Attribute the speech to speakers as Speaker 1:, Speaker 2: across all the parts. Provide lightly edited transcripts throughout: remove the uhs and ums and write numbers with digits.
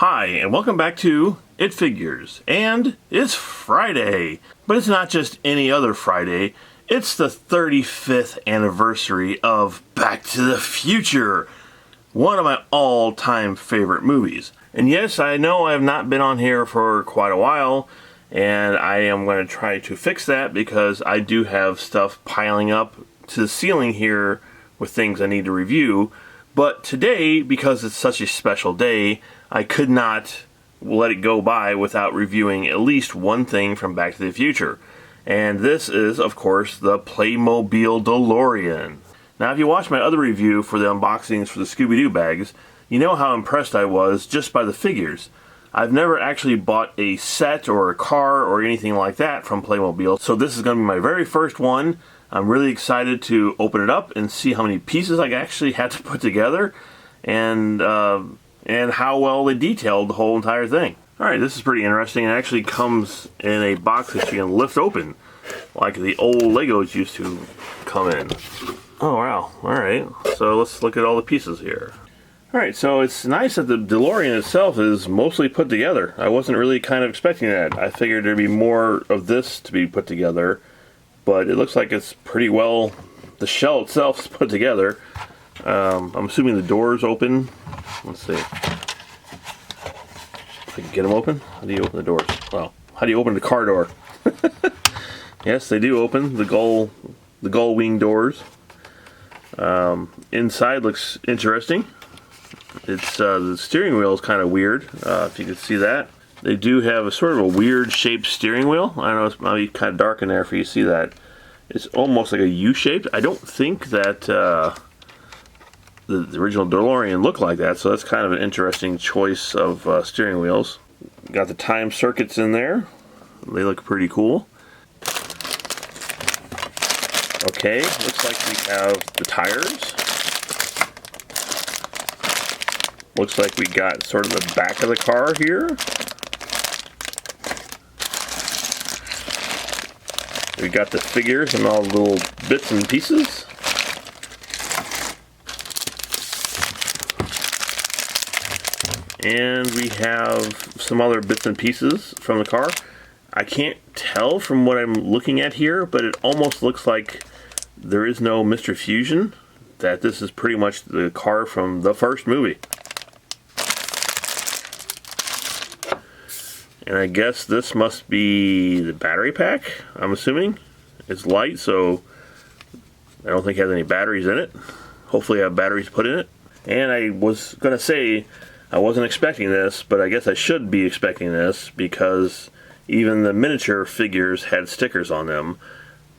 Speaker 1: Hi, and welcome back to It Figures. And it's Friday. But it's not just any other Friday. It's the 35th anniversary of Back to the Future, one of my all-time favorite movies. And yes, I know I have not been on here for quite a while, and I am going to try to fix that because I do have stuff piling up to the ceiling here with things I need to review. But today, because it's such a special day, I could not let it go by without reviewing at least one thing from Back to the Future. And this is, of course, the Playmobil Delorean. Now, if you watched my other review for the unboxings for the Scooby-Doo bags, you know how impressed I was just by the figures. I've never actually bought a set or a car or anything like that from Playmobil, so this is going to be my very first one. I'm really excited to open it up and see how many pieces I actually had to put together and how well they detailed the whole entire thing. Alright, this is pretty interesting. It actually comes in a box that you can lift open, like the old Legos used to come in. Oh wow, alright. So let's look at all the pieces here. Alright, so it's nice that the DeLorean itself is mostly put together. I wasn't really kind of expecting that. I figured there'd be more of this to be put together, but it looks like it's pretty well, the shell itself is put together. I'm assuming the door's open. Let's see. If I can get them open. How do you open the doors? Well, how do you open the car door? Yes, they do open the gull wing doors. Inside looks interesting. It's the steering wheel is kind of weird. If you can see that, they do have a sort of a weird shaped steering wheel. I know it's maybe kind of dark in there for you to see that. It's almost like a U-shaped. I don't think that the original DeLorean looked like that, so that's kind of an interesting choice of steering wheels. Got the time circuits in there. They look pretty cool. Okay, looks like we have the tires. Looks like we got sort of the back of the car here. We got the figures and all the little bits and pieces. And we have some other bits and pieces from the car. I can't tell from what I'm looking at here, but it almost looks like there is no Mr. Fusion, that this is pretty much the car from the first movie. And I guess this must be the battery pack, I'm assuming. It's light, so I don't think it has any batteries in it. Hopefully I have batteries put in it. And I was going to say, I wasn't expecting this, but I guess I should be expecting this because even the miniature figures had stickers on them.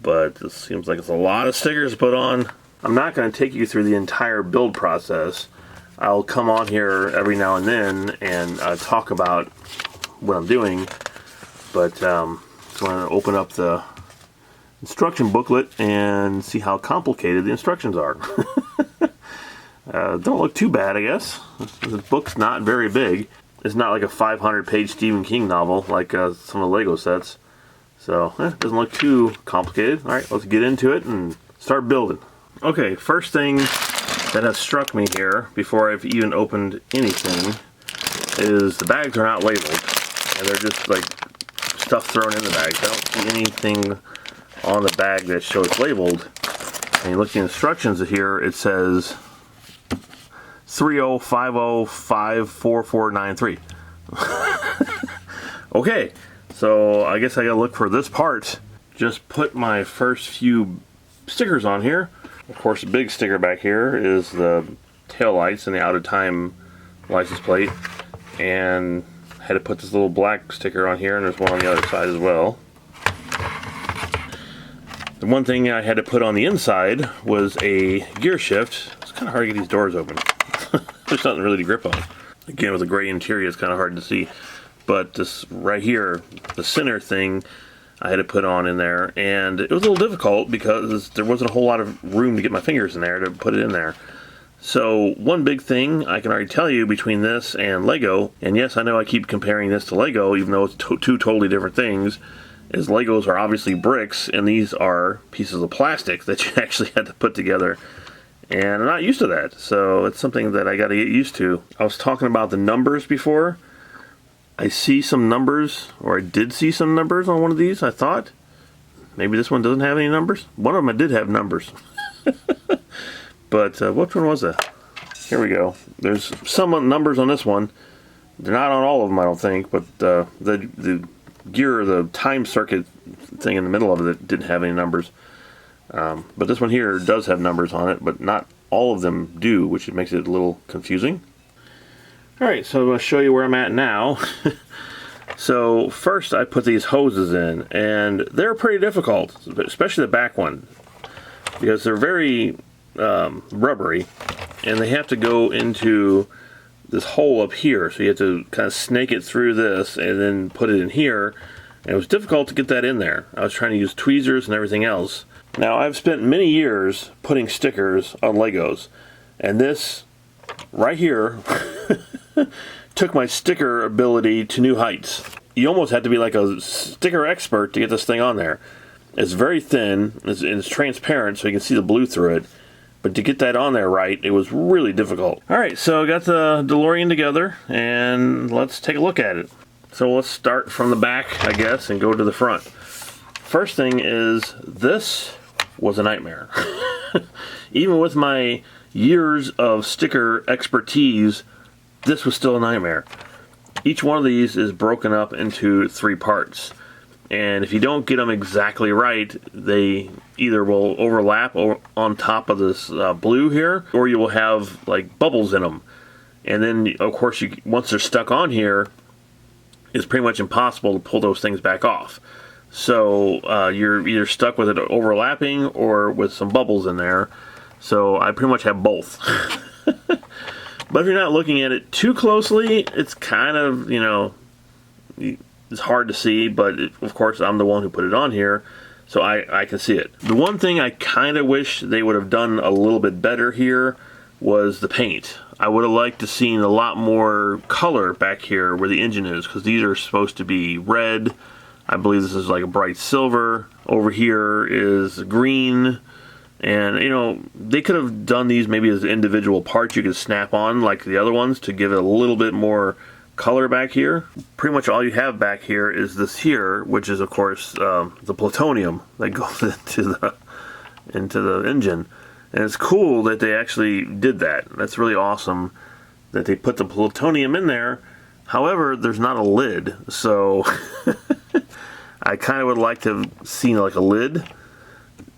Speaker 1: But this seems like it's a lot of stickers to put on. I'm not going to take you through the entire build process. I'll come on here every now and then and talk about what I'm doing. But so I'm going to open up the instruction booklet and see how complicated the instructions are. Don't look too bad, I guess. The book's not very big. It's not like a 500-page Stephen King novel like some of the Lego sets. So, it doesn't look too complicated. Alright, let's get into it and start building. Okay, first thing that has struck me here, before I've even opened anything, is the bags are not labeled. And they're just like stuff thrown in the bags. I don't see anything on the bag that shows labeled. And you look at the instructions here, it says 3050544493. Okay, so I guess I gotta look for this part. Just put my first few stickers on here. Of course, the big sticker back here is the tail lights and the out of time license plate. And I had to put this little black sticker on here, and there's one on the other side as well. The one thing I had to put on the inside was a gear shift. It's kind of hard to get these doors open. There's nothing really to grip on. Again, with the gray interior, it's kind of hard to see. But this right here, the center thing, I had to put on in there. And it was a little difficult because there wasn't a whole lot of room to get my fingers in there to put it in there. So one big thing I can already tell you between this and Lego, and yes, I know I keep comparing this to Lego, even though it's two totally different things, is Legos are obviously bricks, and these are pieces of plastic that you actually had to put together. And I'm not used to that, so it's something that I got to get used to. I was talking about the numbers before. I see some numbers, or I did see some numbers on one of these, I thought. Maybe this one doesn't have any numbers. One of them I did have numbers. But which one was that? Here we go. There's some numbers on this one. They're not on all of them, I don't think, but the gear, the time circuit thing in the middle of it didn't have any numbers. But this one here does have numbers on it, but not all of them do, which makes it a little confusing. Alright, so I'm going to show you where I'm at now. So first I put these hoses in, and they're pretty difficult, especially the back one, because they're very rubbery, and they have to go into this hole up here, so you have to kind of snake it through this and then put it in here, and it was difficult to get that in there. I was trying to use tweezers and everything else. Now I've spent many years putting stickers on Legos, and this right here took my sticker ability to new heights. You almost have to be like a sticker expert to get this thing on there. It's very thin, it's transparent so you can see the blue through it, but to get that on there right, it was really difficult. Alright, so I got the DeLorean together, and let's take a look at it. So let's start from the back, I guess, and go to the front. First thing is, this was a nightmare. Even with my years of sticker expertise, this was still a nightmare. Each one of these is broken up into 3 parts, and if you don't get them exactly right, they either will overlap on top of this blue here, or you will have like bubbles in them. And then of course once they're stuck on here, it's pretty much impossible to pull those things back off. So you're either stuck with it overlapping or with some bubbles in there. So I pretty much have both. But if you're not looking at it too closely, it's kind of, you know, it's hard to see, but of course I'm the one who put it on here, so I can see it. The one thing I kind of wish they would have done a little bit better here was the paint. I would have liked to seen a lot more color back here where the engine is, because these are supposed to be red. I believe this is like a bright silver. Over here is green. And, you know, they could have done these maybe as individual parts you could snap on like the other ones to give it a little bit more color back here. Pretty much all you have back here is this here, which is, of course, the plutonium that goes into the engine. And it's cool that they actually did that. That's really awesome that they put the plutonium in there. However, there's not a lid, so I kind of would like to have seen like a lid.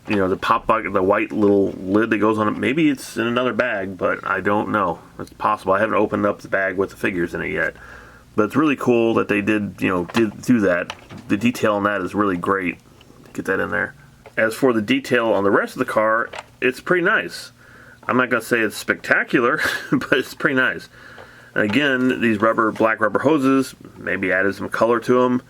Speaker 1: You know, the pop bucket, the white little lid that goes on it. Maybe it's in another bag, but I don't know. It's possible. I haven't opened up the bag with the figures in it yet. But it's really cool that they did do that. The detail on that is really great. Get that in there. As for the detail on the rest of the car, it's pretty nice. I'm not going to say it's spectacular, but it's pretty nice. And again, these black rubber hoses, maybe added some color to them.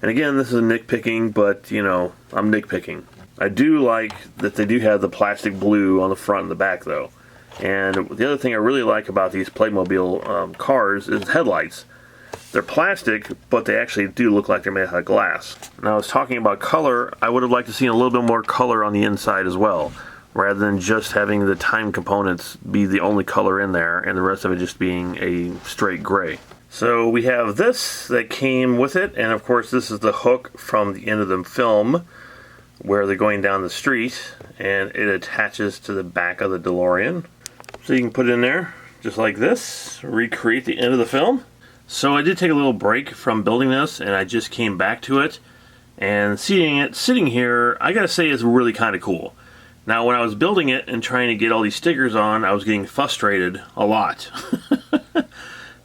Speaker 1: And again, this is nitpicking, but, you know, I'm nitpicking. I do like that they do have the plastic blue on the front and the back, though. And the other thing I really like about these Playmobil cars is headlights. They're plastic, but they actually do look like they're made out of glass. Now, I was talking about color. I would have liked to see a little bit more color on the inside as well, rather than just having the time components be the only color in there and the rest of it just being a straight gray. So we have this that came with it, and of course this is the hook from the end of the film where they're going down the street, and it attaches to the back of the DeLorean. So you can put it in there just like this, recreate the end of the film. So I did take a little break from building this, and I just came back to it, and seeing it sitting here, I gotta say it's really kind of cool. Now when I was building it and trying to get all these stickers on, I was getting frustrated a lot.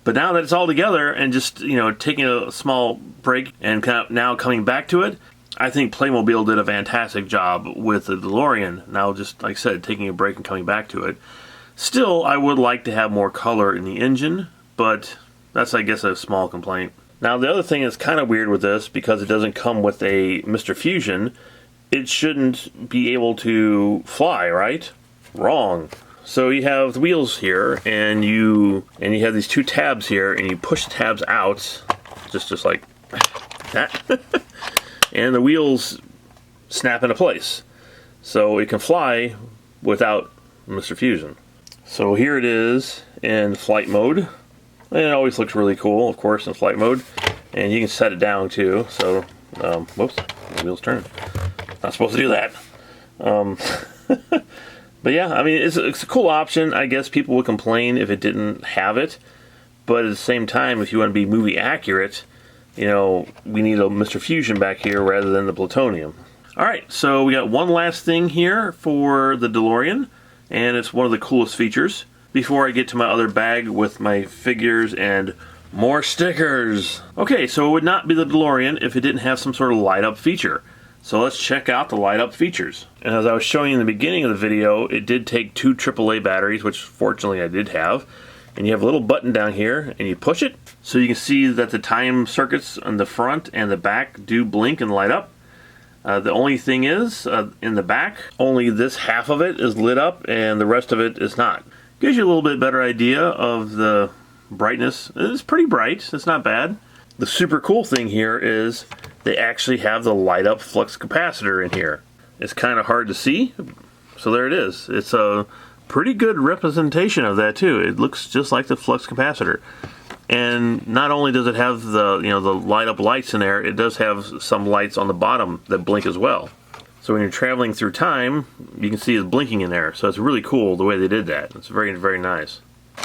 Speaker 1: But now that it's all together and just, you know, taking a small break and kind of now coming back to it, I think Playmobil did a fantastic job with the DeLorean. Now, just like I said, taking a break and coming back to it. Still, I would like to have more color in the engine, but that's, I guess, a small complaint. Now, the other thing is kind of weird with this, because it doesn't come with a Mr. Fusion, it shouldn't be able to fly, right? Wrong. So you have the wheels here, and you have these 2 tabs here, and you push the tabs out, just like that. And the wheels snap into place. So it can fly without Mr. Fusion. So here it is in flight mode.
Speaker 2: And it always looks really cool, of course, in flight mode. And you can set it down too. So, whoops, the wheel's turning. Not supposed to do that. But yeah, I mean, it's a cool option. I guess people would complain if it didn't have it. But at the same time, if you want to be movie accurate, you know, we need a Mr. Fusion back here rather than the plutonium. Alright, so we got one last thing here for the DeLorean, and it's one of the coolest features. Before I get to my other bag with my figures and more stickers. Okay, so it would not be the DeLorean if it didn't have some sort of light up feature. So let's check out the light up features. And as I was showing you in the beginning of the video, it did take 2 AAA batteries, which fortunately I did have. And you have a little button down here, and you push it. So you can see that the time circuits on the front and the back do blink and light up. The only thing is, in the back, only this half of it is lit up and the rest of it is not. Gives you a little bit better idea of the brightness. It's pretty bright, it's not bad. The super cool thing here is they actually have the light up flux capacitor in here. It's kind of hard to see, so there it is. It's a pretty good representation of that too. It looks just like the flux capacitor. And not only does it have the, you know, the light up lights in there, it does have some lights on the bottom that blink as well. So when you're traveling through time, you can see it blinking in there. So it's really cool the way they did that. It's very, very nice.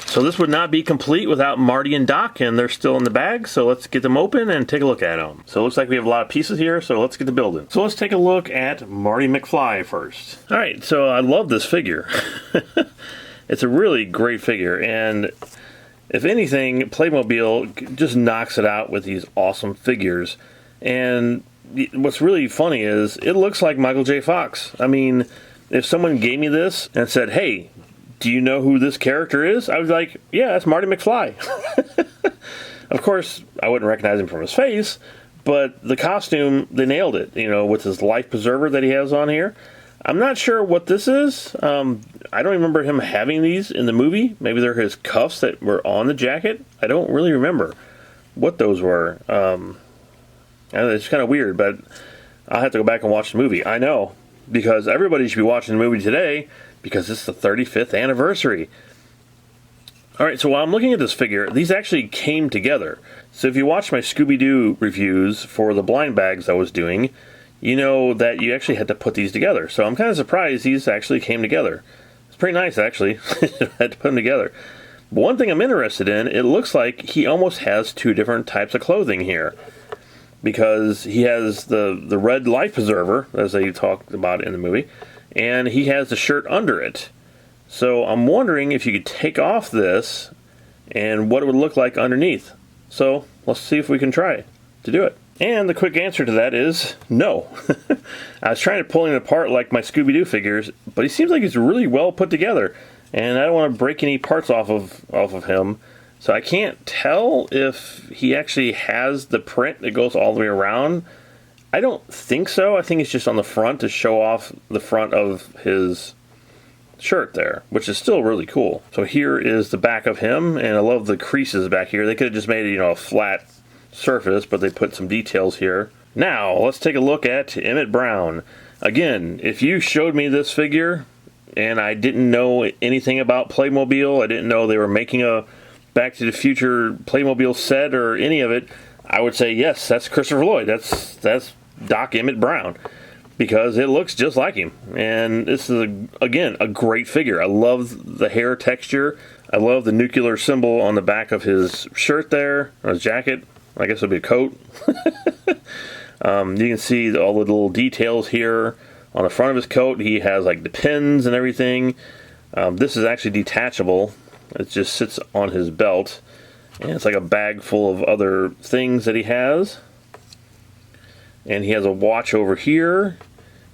Speaker 2: So this would not be complete without Marty and Doc, and they're still in the bag. So let's get them open and take a look at them. So it looks like we have a lot of pieces here, so let's get to building. So let's take a look at Marty Mcfly first. All right, so I love this figure. It's a really great figure, and if anything, Playmobil just knocks it out with these awesome figures. And what's really funny is it looks like Michael J. Fox. I mean, if someone gave me this and said, hey, do you know who this character is? I was like, yeah, that's Marty Mcfly. Of course, I wouldn't recognize him from his face, but the costume, they nailed it, you know, with his life preserver that he has on here. I'm not sure what this is. I don't remember him having these in the movie. Maybe they're his cuffs that were on the jacket. I don't really remember what those were. It's kind of weird, but I'll have to go back and watch the movie. I know, because everybody should be watching the movie today because it's the 35th anniversary. Alright, so while I'm looking at this figure, these actually came together. So if you watch my Scooby-Doo reviews for the blind bags I was doing, you know that you actually had to put these together. So I'm kind of surprised these actually came together. It's pretty nice, actually. I had to put them together. But one thing I'm interested in, it looks like he almost has 2 different types of clothing here. Because he has the red life preserver, as they talked about in the movie, and he has the shirt under it. So I'm wondering if you could take off this and what it would look like underneath. So let's see if we can try to do it. And the quick answer to that is no. I was trying to pull him apart like my Scooby-Doo figures, but he seems like he's really well put together, and I don't want to break any parts off of him. So I can't tell if he actually has the print that goes all the way around. I don't think so. I think it's just on the front to show off the front of his shirt there, which is still really cool. So here is the back of him, and I love the creases back here. They could have just made it, you know, a flat surface, but they put some details here. Now, let's take a look at Emmett Brown. Again, if you showed me this figure and I didn't know anything about Playmobil, I didn't know they were making a Back to the Future Playmobil set or any of it, I would say, yes, that's Christopher Lloyd. That's Doc Emmett Brown, because it looks just like him. And this is, again, a great figure. I love the hair texture. I love the nuclear symbol on the back of his shirt there, or his jacket. I guess it would be a coat. You can see all the little details here on the front of his coat. He has like the pins and everything. This is actually detachable. It just sits on his belt, and it's like a bag full of other things that he has. And he has a watch over here.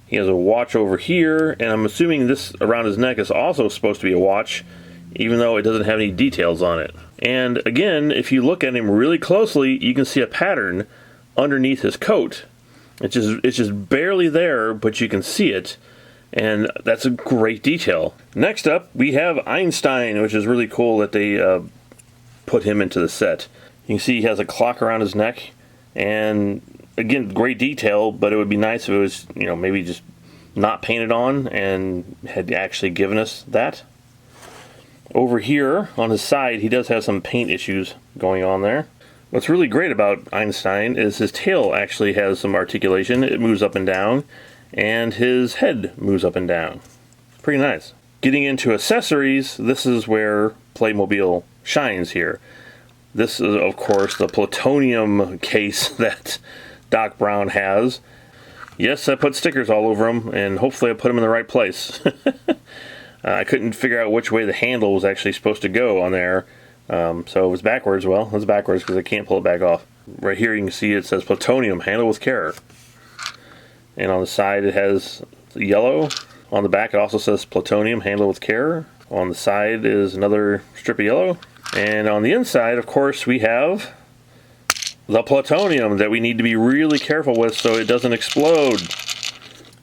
Speaker 2: He has a watch over here, and I'm assuming this around his neck is also supposed to be a watch, even though it doesn't have any details on it. And again, if you look at him really closely, you can see a pattern underneath his coat. It's just barely there, but you can see it. And that's a great detail. Next up, we have Einstein, which is really cool that they put him into the set. You can see he has a clock around his neck, and again, great detail, but it would be nice if it was, you know, maybe just not painted on and had actually given us that. Over here on his side, he does have some paint issues going on there. What's really great about Einstein is his tail actually has some articulation. It moves up and down, and his head moves up and down. Pretty nice. Getting into accessories, this is where Playmobil shines here. This is, of course, the plutonium case that Doc Brown has. Yes, I put stickers all over them, and hopefully I put them in the right place. I couldn't figure out which way the handle was actually supposed to go on there. So it was backwards. Well, it's backwards because I can't pull it back off. Right here you can see it says plutonium, handle with care. And on the side it has yellow. On the back it also says plutonium, handle with care. On the side is another strip of yellow. And on the inside, of course, we have the plutonium that we need to be really careful with so it doesn't explode.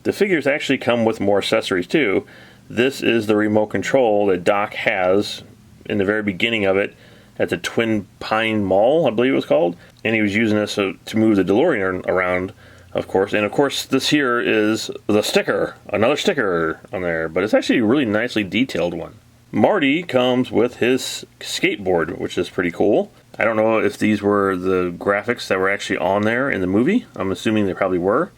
Speaker 2: The figures actually come with more accessories too. This is the remote control that Doc has in the very beginning of it at the Twin Pine Mall, I believe it was called. And he was using this to move the DeLorean around, of course. And of course, this here is the sticker, another sticker on there. But it's actually a really nicely detailed one. Marty comes with his skateboard, which is pretty cool. I don't know if these were the graphics that were actually on there in the movie. I'm assuming they probably were.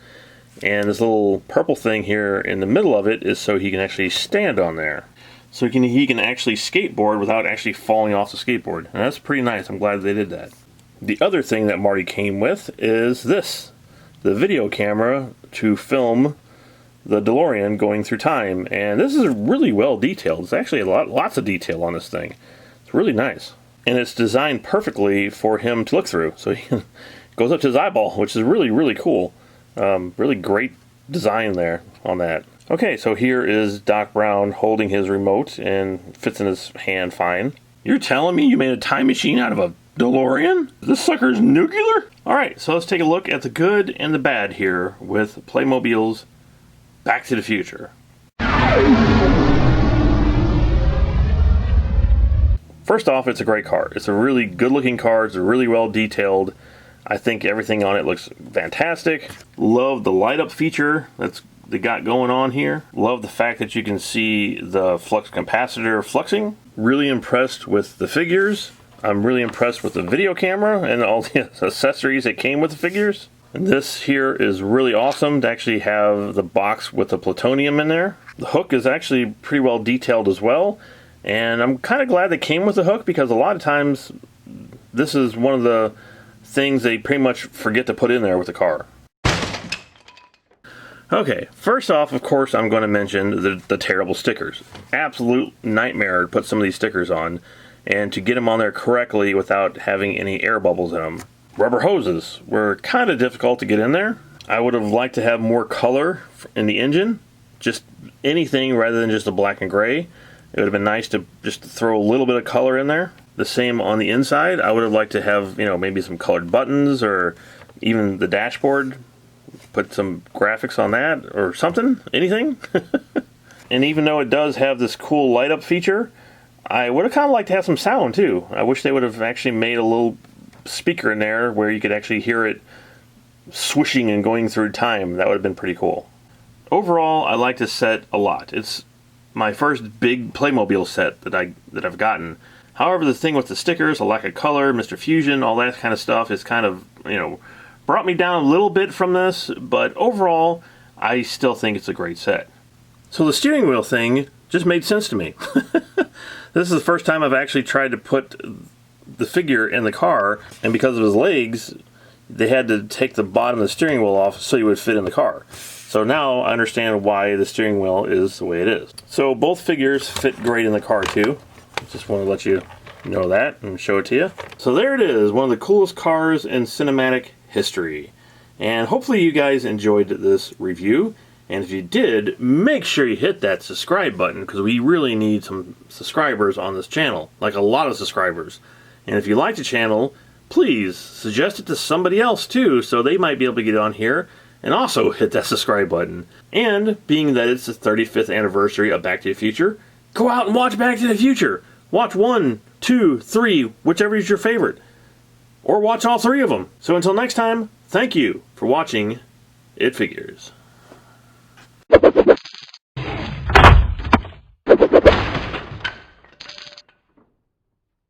Speaker 2: And this little purple thing here in the middle of it is so he can actually stand on there. So he can actually skateboard without actually falling off the skateboard. And that's pretty nice. I'm glad they did that. The other thing that Marty came with is this. The video camera to film the DeLorean going through time. And this is really well detailed. It's actually lots of detail on this thing. It's really nice. And it's designed perfectly for him to look through. So he goes up to his eyeball, which is really, really cool. Really great design there on that. Okay, so here is Doc Brown holding his remote and fits in his hand fine. You're telling me you made a time machine out of a DeLorean? This sucker's nuclear? Alright, so let's take a look at the good and the bad here with Playmobil's Back to the Future. First off, it's a great car. It's a really good looking car. It's really well detailed. I think everything on it looks fantastic. Love the light up feature they got going on here. Love the fact that you can see the flux capacitor fluxing. Really impressed with the figures. I'm really impressed with the video camera and all the accessories that came with the figures. And this here is really awesome to actually have the box with the plutonium in there. The hook is actually pretty well detailed as well. And I'm kind of glad they came with the hook because a lot of times this is one of the things they pretty much forget to put in there with the car. Okay, first off, of course, I'm going to mention the terrible stickers. Absolute nightmare to put some of these stickers on and to get them on there correctly without having any air bubbles in them. Rubber hoses were kind of difficult to get in there. I would have liked to have more color in the engine, just anything rather than just a black and gray. It would have been nice to just throw a little bit of color in there. The same on the inside. I would have liked to have, maybe some colored buttons or even the dashboard. Put some graphics on that or something. Anything. And even though it does have this cool light up feature, I would have kind of liked to have some sound too. I wish they would have actually made a little speaker in there where you could actually hear it swishing and going through time. That would have been pretty cool. Overall, I like this set a lot. It's my first big Playmobil set that I've gotten. However, the thing with the stickers, a lack of color, Mr. Fusion, all that kind of stuff is kind of, brought me down a little bit from this, but overall, I still think it's a great set. So the steering wheel thing just made sense to me. This is the first time I've actually tried to put the figure in the car, and because of his legs, they had to take the bottom of the steering wheel off so he would fit in the car. So now I understand why the steering wheel is the way it is. So both figures fit great in the car too. Just want to let you know that and show it to you. So there it is, one of the coolest cars in cinematic history. And hopefully you guys enjoyed this review. And if you did, make sure you hit that subscribe button because we really need some subscribers on this channel. Like a lot of subscribers. And if you like the channel, please suggest it to somebody else too so they might be able to get on here and also hit that subscribe button. And being that it's the 35th anniversary of Back to the Future, go out and watch Back to the Future. Watch 1, 2, 3, whichever is your favorite. Or watch all 3 of them. So until next time, thank you for watching It Figures.